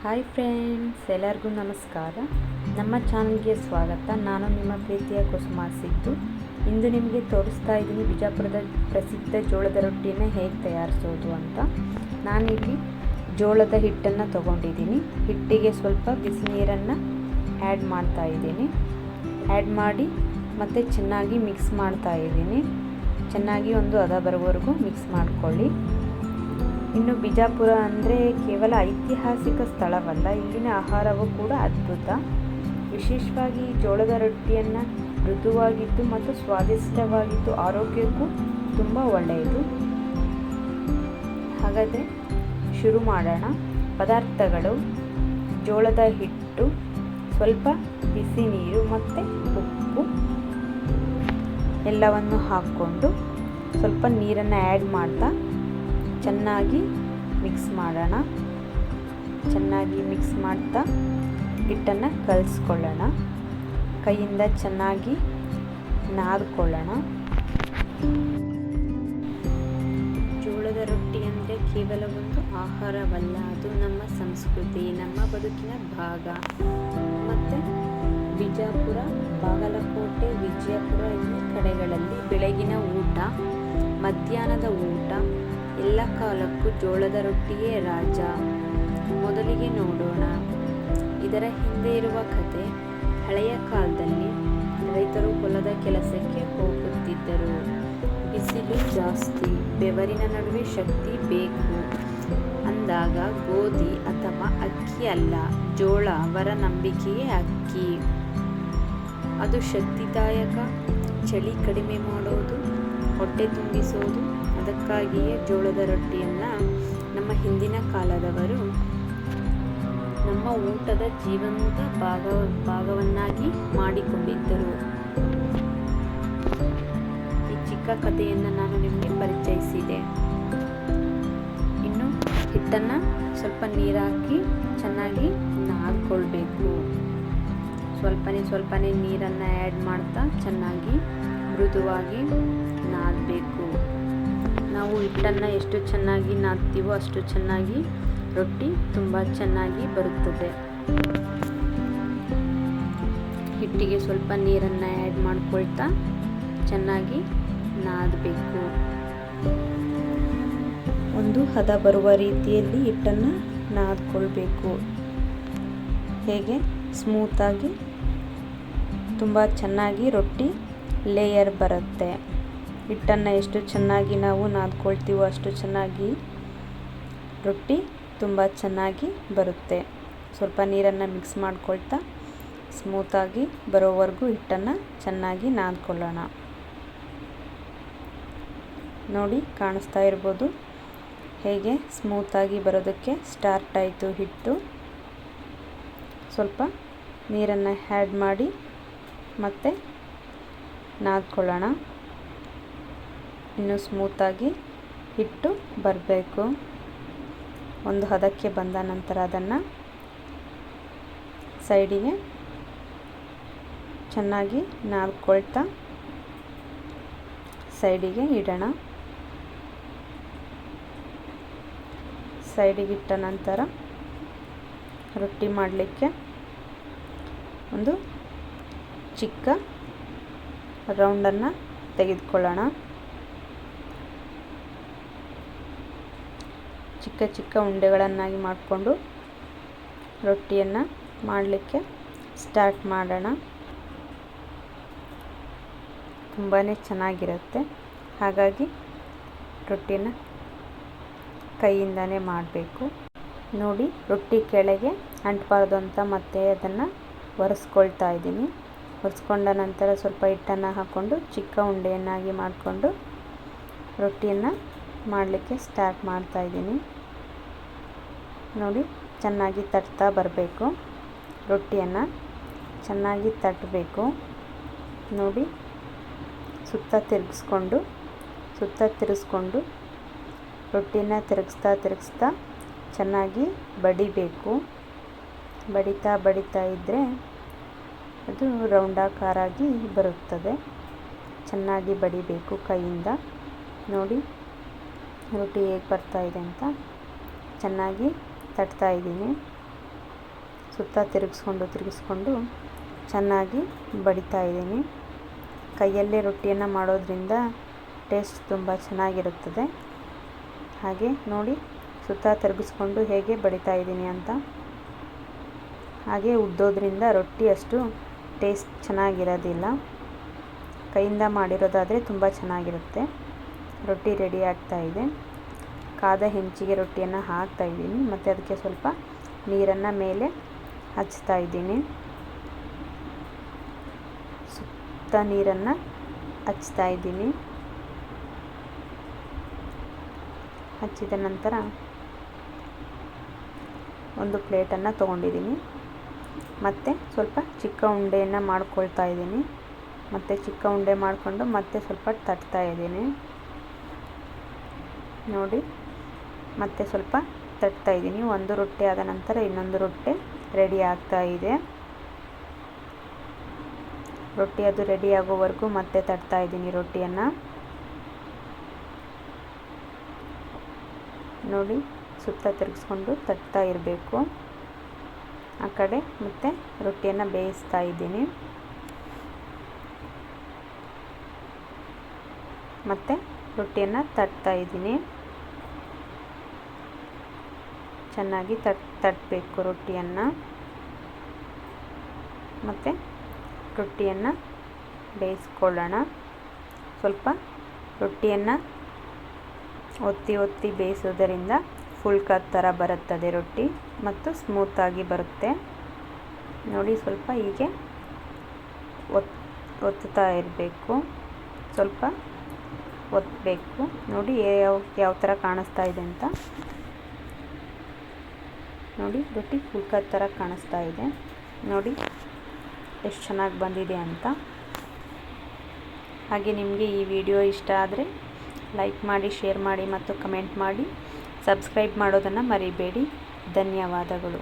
Hi friends, ಎಲ್ಲರಿಗೂ ನಮಸ್ಕಾರ. ನಮ್ಮ ಚಾನಲ್ಗೆ ಸ್ವಾಗತ. ನಾನು ನಿಮ್ಮ ಪ್ರೀತಿಯ ಕುಸುಮ ಸಿದ್ದು. ಇಂದು ನಿಮಗೆ ತೋರಿಸ್ತಾ ಇದ್ದೀನಿ ಬಿಜಾಪುರದ ಪ್ರಸಿದ್ಧ ಜೋಳದ ರೊಟ್ಟಿಯನ್ನು ಹೇಗೆ ತಯಾರಿಸೋದು ಅಂತ. ನಾನಿಲ್ಲಿ ಜೋಳದ ಹಿಟ್ಟನ್ನು ತಗೊಂಡಿದ್ದೀನಿ. ಹಿಟ್ಟಿಗೆ ಸ್ವಲ್ಪ ಬಿಸಿ ನೀರನ್ನು ಆ್ಯಡ್ ಮಾಡ್ತಾ ಇದ್ದೀನಿ. ಆ್ಯಡ್ ಮಾಡಿ ಮತ್ತು ಚೆನ್ನಾಗಿ ಮಿಕ್ಸ್ ಮಾಡ್ತಾ ಇದ್ದೀನಿ. ಚೆನ್ನಾಗಿ ಒಂದು ಹದ ಬರೋವರೆಗೂ ಮಿಕ್ಸ್ ಮಾಡ್ಕೊಳ್ಳಿ. ಇನ್ನು ಬಿಜಾಪುರ ಅಂದರೆ ಕೇವಲ ಐತಿಹಾಸಿಕ ಸ್ಥಳವಲ್ಲ, ಇಲ್ಲಿನ ಆಹಾರವೂ ಕೂಡ ಅದ್ಭುತ. ವಿಶೇಷವಾಗಿ ಜೋಳದ ರೊಟ್ಟಿಯನ್ನು ಮೃದುವಾಗಿದ್ದು ಮತ್ತು ಸ್ವಾದಿಷ್ಟವಾಗಿದ್ದು ಆರೋಗ್ಯಕ್ಕೂ ತುಂಬ ಒಳ್ಳೆಯದು. ಹಾಗಾದರೆ ಶುರು ಮಾಡೋಣ. ಪದಾರ್ಥಗಳು: ಜೋಳದ ಹಿಟ್ಟು, ಸ್ವಲ್ಪ ಬಿಸಿ ನೀರು ಮತ್ತು ಉಪ್ಪು ಎಲ್ಲವನ್ನು ಹಾಕ್ಕೊಂಡು ಸ್ವಲ್ಪ ನೀರನ್ನು ಆ್ಯಡ್ ಮಾಡ್ತಾ ಚೆನ್ನಾಗಿ ಮಿಕ್ಸ್ ಮಾಡೋಣ. ಚೆನ್ನಾಗಿ ಮಿಕ್ಸ್ ಮಾಡ್ತಾ ಹಿಟ್ಟನ್ನು ಕಲಿಸ್ಕೊಳ್ಳೋಣ. ಕೈಯಿಂದ ಚೆನ್ನಾಗಿ ನಾದ್ಕೊಳ್ಳೋಣ. ಜೋಳದ ರೊಟ್ಟಿ ಅಂದರೆ ಕೇವಲ ಒಂದು ಆಹಾರವಲ್ಲ, ಅದು ನಮ್ಮ ಸಂಸ್ಕೃತಿ, ನಮ್ಮ ಬದುಕಿನ ಭಾಗ. ಮತ್ತು ಬಿಜಾಪುರ, ಬಾಗಲಕೋಟೆ, ವಿಜಯಪುರ ಈ ಕಡೆಗಳಲ್ಲಿ ಬೆಳಗಿನ ಊಟ, ಮಧ್ಯಾಹ್ನದ ಊಟ ಎಲ್ಲ ಕಾಲಕ್ಕೂ ಜೋಳದ ರೊಟ್ಟಿಯೇ ರಾಜ. ಮೊದಲಿಗೆ ನೋಡೋಣ ಇದರ ಹಿಂದೆ ಇರುವ ಕತೆ. ಹಳೆಯ ಕಾಲದಲ್ಲಿ ರೈತರು ಹೊಲದ ಕೆಲಸಕ್ಕೆ ಹೋಗುತ್ತಿದ್ದರು. ಬಿಸಿಲು ಜಾಸ್ತಿ, ಬೆವರಿನ ನಡುವೆ ಶಕ್ತಿ ಬೇಕು ಅಂದಾಗ ಗೋಧಿ ಅಥವಾ ಅಕ್ಕಿ ಅಲ್ಲ, ಜೋಳ ಅವರ ನಂಬಿಕೆಯೇ ಅಕ್ಕಿ. ಅದು ಶಕ್ತಿದಾಯಕ, ಚಳಿ ಕಡಿಮೆ ಮಾಡೋದು, ಹೊಟ್ಟೆ ತುಂಬಿಸೋದು. ಅದಕ್ಕಾಗಿಯೇ ಜೋಳದ ರೊಟ್ಟಿಯನ್ನು ನಮ್ಮ ಹಿಂದಿನ ಕಾಲದವರು ನಮ್ಮ ಊಟದ ಜೀವಂತ ಭಾಗವನ್ನಾಗಿ ಮಾಡಿಕೊಂಡಿದ್ದರು. ಈ ಚಿಕ್ಕ ಕಥೆಯನ್ನು ನಾನು ನಿಮಗೆ ಪರಿಚಯಿಸಿದೆ. ಇನ್ನು ಹಿಟ್ಟನ್ನು ಸ್ವಲ್ಪ ನೀರು ಹಾಕಿ ಚೆನ್ನಾಗಿ ನಾದ್ಕೊಳ್ಬೇಕು. ಸ್ವಲ್ಪನೇ ನೀರನ್ನು ಆ್ಯಡ್ ಮಾಡ್ತಾ ಚೆನ್ನಾಗಿ ಮೃದುವಾಗಿ ನಾದಬೇಕು. ನಾವು ಹಿಟ್ಟನ್ನು ಎಷ್ಟು ಚೆನ್ನಾಗಿ ನಾದ್ತೀವೋ ಅಷ್ಟು ಚೆನ್ನಾಗಿ ರೊಟ್ಟಿ ತುಂಬ ಚೆನ್ನಾಗಿ ಬರುತ್ತದೆ. ಹಿಟ್ಟಿಗೆ ಸ್ವಲ್ಪ ನೀರನ್ನು ಆ್ಯಡ್ ಮಾಡ್ಕೊಳ್ತಾ ಚೆನ್ನಾಗಿ ನಾದಬೇಕು. ಒಂದು ಹದ ಬರುವ ರೀತಿಯಲ್ಲಿ ಹಿಟ್ಟನ್ನು ನಾದ್ಕೊಳ್ಬೇಕು. ಹೇಗೆ ಸ್ಮೂತಾಗಿ ತುಂಬ ಚೆನ್ನಾಗಿ ರೊಟ್ಟಿ ಲೇಯರ್ ಬರುತ್ತೆ. ಹಿಟ್ಟನ್ನು ಎಷ್ಟು ಚೆನ್ನಾಗಿ ನಾವು ನಾದ್ಕೊಳ್ತೀವೋ ಅಷ್ಟು ಚೆನ್ನಾಗಿ ರೊಟ್ಟಿ ತುಂಬ ಚೆನ್ನಾಗಿ ಬರುತ್ತೆ. ಸ್ವಲ್ಪ ನೀರನ್ನು ಮಿಕ್ಸ್ ಮಾಡ್ಕೊಳ್ತಾ ಸ್ಮೂತಾಗಿ ಬರೋವರೆಗೂ ಹಿಟ್ಟನ್ನು ಚೆನ್ನಾಗಿ ನಾದ್ಕೊಳ್ಳೋಣ. ನೋಡಿ, ಕಾಣಿಸ್ತಾ ಇರ್ಬೋದು ಹೇಗೆ ಸ್ಮೂತಾಗಿ ಬರೋದಕ್ಕೆ ಸ್ಟಾರ್ಟ್ ಆಯಿತು ಹಿಟ್ಟು. ಸ್ವಲ್ಪ ನೀರನ್ನು ಆ್ಯಡ್ ಮಾಡಿ ಮತ್ತೆ ನಾದ್ಕೊಳ್ಳೋಣ. ಇನ್ನು ಸ್ಮೂತಾಗಿ ಹಿಟ್ಟು ಬರಬೇಕು. ಒಂದು ಹದಕ್ಕೆ ಬಂದ ನಂತರ ಅದನ್ನು ಸೈಡಿಗೆ ಚೆನ್ನಾಗಿ ನಾದ್ಕೊಳ್ತಾ ಸೈಡಿಗೆ ಇಡೋಣ. ಸೈಡಿಗೆ ಇಟ್ಟ ನಂತರ ರೊಟ್ಟಿ ಮಾಡಲಿಕ್ಕೆ ಒಂದು ಚಿಕ್ಕ ರೌಂಡನ್ನು ತೆಗೆದುಕೊಳ್ಳೋಣ. ಚಿಕ್ಕ ಉಂಡೆಗಳನ್ನಾಗಿ ಮಾಡಿಕೊಂಡು ರೊಟ್ಟಿಯನ್ನು ಮಾಡಲಿಕ್ಕೆ ಸ್ಟಾರ್ಟ್ ಮಾಡೋಣ. ತುಂಬಾ ಚೆನ್ನಾಗಿರುತ್ತೆ. ಹಾಗಾಗಿ ರೊಟ್ಟಿಯನ್ನು ಕೈಯಿಂದನೇ ಮಾಡಬೇಕು. ನೋಡಿ, ರೊಟ್ಟಿ ಕೆಳಗೆ ಅಂಟಬಾರ್ದು ಅಂತ ಮತ್ತೆ ಅದನ್ನು ಒರೆಸ್ಕೊಳ್ತಾ ಇದ್ದೀನಿ. ಒರೆಸ್ಕೊಂಡ ನಂತರ ಸ್ವಲ್ಪ ಹಿಟ್ಟನ್ನು ಹಾಕ್ಕೊಂಡು ಚಿಕ್ಕ ಉಂಡೆಯನ್ನಾಗಿ ಮಾಡಿಕೊಂಡು ರೊಟ್ಟಿಯನ್ನು ಮಾಡಲಿಕ್ಕೆ ಸ್ಟಾರ್ಟ್ ಮಾಡ್ತಾ ಇದ್ದೀನಿ. ನೋಡಿ, ಚೆನ್ನಾಗಿ ತಟ್ತಾ ಬರಬೇಕು. ರೊಟ್ಟಿಯನ್ನು ಚೆನ್ನಾಗಿ ತಟ್ಟಬೇಕು. ನೋಡಿ, ಸುತ್ತ ತಿರುಗಿಸ್ಕೊಂಡು ರೊಟ್ಟಿನ ತಿರುಗಿಸ್ತಾ ಚೆನ್ನಾಗಿ ಬಡಿಬೇಕು. ಬಡಿತಾ ಇದ್ದರೆ ಅದು ರೌಂಡಾಕಾರಾಗಿ ಬರುತ್ತದೆ. ಚೆನ್ನಾಗಿ ಬಡಿಬೇಕು ಕೈಯಿಂದ. ನೋಡಿ ರೊಟ್ಟಿ ಹೇಗೆ ಬರ್ತಾ ಇದೆ ಅಂತ. ಚೆನ್ನಾಗಿ ತಟ್ತಾ ಇದ್ದೀನಿ. ಸುತ್ತ ತಿರುಗಿಸ್ಕೊಂಡು ಚೆನ್ನಾಗಿ ಬಡಿತಾ ಇದ್ದೀನಿ. ಕೈಯಲ್ಲೇ ರೊಟ್ಟಿಯನ್ನು ಮಾಡೋದ್ರಿಂದ ಟೇಸ್ಟ್ ತುಂಬ ಚೆನ್ನಾಗಿರುತ್ತದೆ. ಹಾಗೆ ನೋಡಿ ಸುತ್ತ ತಿರುಗಿಸ್ಕೊಂಡು ಹೇಗೆ ಬಡಿತಾ ಇದ್ದೀನಿ ಅಂತ. ಹಾಗೆ ಉದ್ದೋದ್ರಿಂದ ರೊಟ್ಟಿ ಅಷ್ಟು ಟೇಸ್ಟ್ ಚೆನ್ನಾಗಿರೋದಿಲ್ಲ. ಕೈಯಿಂದ ಮಾಡಿರೋದಾದರೆ ತುಂಬ ಚೆನ್ನಾಗಿರುತ್ತೆ. ರೊಟ್ಟಿ ರೆಡಿ ಆಗ್ತಾ ಇದೆ. ಕಾದ ಹೆಂಚಿಗೆ ರೊಟ್ಟಿಯನ್ನು ಹಾಕ್ತಾ ಇದ್ದೀನಿ ಮತ್ತು ಅದಕ್ಕೆ ಸ್ವಲ್ಪ ನೀರನ್ನು ಮೇಲೆ ಹಚ್ತಾ ಇದ್ದೀನಿ. ಸುತ್ತ ನೀರನ್ನು ಹಚ್ತಾ ಇದ್ದೀನಿ. ಹಚ್ಚಿದ ನಂತರ ಒಂದು ಪ್ಲೇಟನ್ನು ತೊಗೊಂಡಿದ್ದೀನಿ. ಮತ್ತು ಸ್ವಲ್ಪ ಚಿಕ್ಕ ಉಂಡೆಯನ್ನು ಮಾಡ್ಕೊಳ್ತಾ ಇದ್ದೀನಿ. ಮತ್ತು ಚಿಕ್ಕ ಉಂಡೆ ಮಾಡಿಕೊಂಡು ಮತ್ತೆ ಸ್ವಲ್ಪ ತಟ್ತಾ ಇದ್ದೀನಿ. ನೋಡಿ ಮತ್ತೆ ಸ್ವಲ್ಪ ತಟ್ತಾ ಇದ್ದೀನಿ. ಒಂದು ರೊಟ್ಟಿ ಆದ ನಂತರ ಇನ್ನೊಂದು ರೊಟ್ಟಿ ರೆಡಿ ಆಗ್ತಾ ಇದೆ. ರೊಟ್ಟಿ ಅದು ರೆಡಿ ಆಗೋವರೆಗೂ ಮತ್ತೆ ತಟ್ತಾ ಇದ್ದೀನಿ ರೊಟ್ಟಿಯನ್ನು. ನೋಡಿ ಸುತ್ತ ತಿರುಗಿಸ್ಕೊಂಡು ತಟ್ತಾ ಇರಬೇಕು. ಆ ಕಡೆ ಮತ್ತೆ ರೊಟ್ಟಿಯನ್ನು ಬೇಯಿಸ್ತಾ ಇದ್ದೀನಿ. ಮತ್ತು ರೊಟ್ಟಿಯನ್ನು ತಟ್ತಾ ಇದ್ದೀನಿ. ಚೆನ್ನಾಗಿ ತಟ್ಟಬೇಕು ರೊಟ್ಟಿಯನ್ನು. ಮತ್ತು ರೊಟ್ಟಿಯನ್ನು ಬೇಯಿಸ್ಕೊಳ್ಳೋಣ. ಸ್ವಲ್ಪ ರೊಟ್ಟಿಯನ್ನು ಒತ್ತಿ ಬೇಯಿಸೋದರಿಂದ ಫುಲ್ ಥರ ಬರುತ್ತದೆ ರೊಟ್ಟಿ ಮತ್ತು ಸ್ಮೂತಾಗಿ ಬರುತ್ತೆ. ನೋಡಿ ಸ್ವಲ್ಪ ಹೀಗೆ ಒತ್ತುತ್ತಾ ಇರಬೇಕು. ಸ್ವಲ್ಪ ಒತ್ತಬೇಕು. ನೋಡಿ ಯಾವ ಥರ ಕಾಣಿಸ್ತಾ ಇದೆ ಅಂತ. ನೋಡಿ ರೊಟ್ಟಿ ಫುಲ್ ಥರ ಕಾಣಿಸ್ತಾ ಇದೆ. ನೋಡಿ ಎಷ್ಟು ಚೆನ್ನಾಗಿ ಬಂದಿದೆ ಅಂತ. ಹಾಗೆ ನಿಮಗೆ ಈ ವಿಡಿಯೋ ಇಷ್ಟ ಆದರೆ ಲೈಕ್ ಮಾಡಿ, ಶೇರ್ ಮಾಡಿ ಮತ್ತು ಕಮೆಂಟ್ ಮಾಡಿ. ಸಬ್ಸ್ಕ್ರೈಬ್ ಮಾಡೋದನ್ನು ಮರಿಬೇಡಿ. ಧನ್ಯವಾದಗಳು.